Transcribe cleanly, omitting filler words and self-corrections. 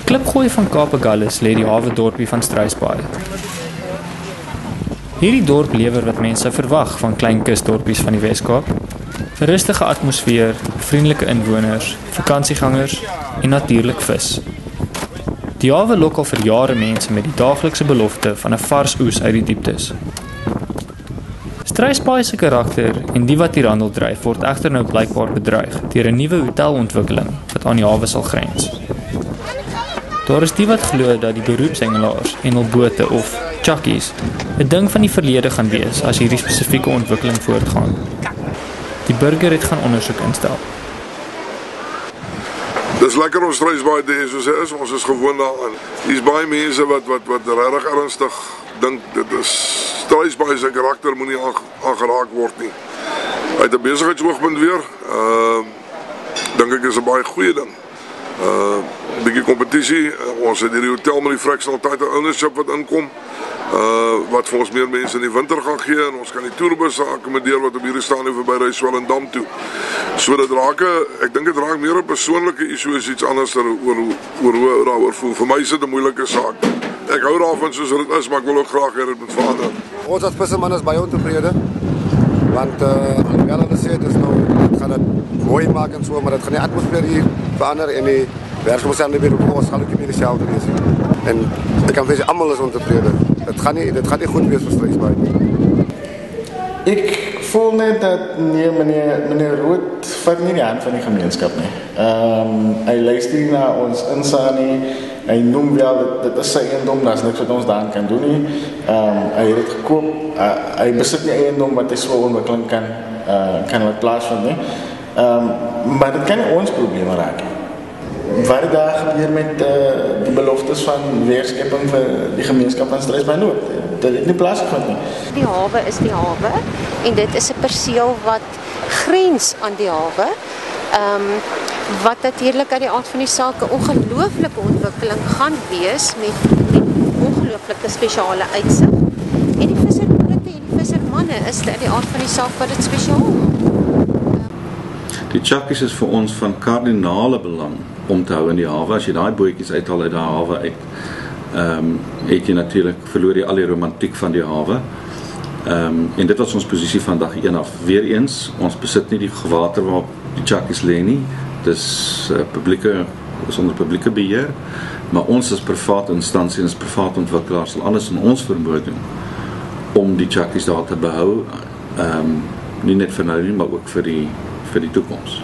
Klipgooi van Kaapagullis lê die hawe dorpie van Struisbaai. Hierdie dorp lewer wat mense verwag van klein kusdorpies van die Weskaap. 'n Rustige atmosfeer, vriendelike inwoners, vakansiegangers en natuurlik vis. Die hawe lok al vir jare mense met die daaglikse belofte van 'n vars oes uit die dieptes. Struisbaai se karakter en die wat hier handel dryf word egter nou blykbaar bedreig deur 'n nuwe hotelontwikkeling wat aan die hawe sal grens. Daar is die wat glo dat die beroepshengelaars, engelbote of chakkies 'n ding van die verlede gaan wees as hierdie spesifieke ontwikkeling voortgaan. Die burger het gaan ondersoek instel. Dis lekker om Struisbaai te hê soos hy is, ons is gewoond daaraan. Hier's baie mense wat regtig ernstig dink dit is Struisbaai se karakter moenie aangeraak word nie. Uit 'n besigheidsoogpunt weer, dink ek is 'n baie goeie ding. Bietjie kompetisie, ons het hierdie hotel met die fractional ownership wat inkom, wat vir ons meer mense in die winter gaan gee en ons kan die toerbusse akkommodeer wat op hierdie staan oor by Swellendam toe. So dit raak, ek dink dit raak meer 'n persoonlike issue as iets anders oor hoe daaroor voel. Vir my is dit 'n moeilike saak. Ek hou daarvan soos dit is, maar ek wil ook graag hê dit moet verander. Ons as visserman is baie ontevrede, want alhoewel hulle sê dit gaan dit mooi maak en so, maar dit gaan die atmosfeer hier verander en die werksomstandighede weer op ons gaan ook nie dieselfde wees nie. En ek kan sê almal is ontevrede. Dit gaan nie goed wees vir Struisbaai nie. Ek voel net dat meneer Rood vat nie die hand van die gemeenskap nie. Hy luister nie na ons insaag nie. Hy noem wel dit is sy eiendom, daar is niks wat ons daaraan kan doen nie. Hy het dit gekoop. Hy besit nie eiendom wat hy so ontwikkeling kan wat plaasvind nie. Maar dit kan nie ons probleme raak nie. Wat het daar gebeur met die beloftes van weerskepping vir die gemeenskap van Struisbaai Noord? Dit het nie plaasgevind nie. Die hawe is die hawe en dit is 'n perseel wat grens aan die hawe. Wat natuurlik uit die aard van die saak 'n ongelooflike ontwikkeling gaan wees met ongelooflike spesiale uitsig. En die visserbote en die vissermanne is uit die aard van die saak wat dit spesiaal maak. Die chakkies is vir ons van kardinale belang om te hou in die hawe. As jy daai bootjies uithaal uit die hawe uit, het jy natuurlik verloor jy al die romantiek van die hawe. En dit was ons posisie van dag 1 af. Weereens, ons besit nie die water waarop die chakkies lê nie. Dis onder publieke beheer, maar ons as private instansie en as private ontwikkelaars sal alles in ons vermoë doen om die chakkies daar te behou, nie net vir nou nie, maar ook vir die toekoms.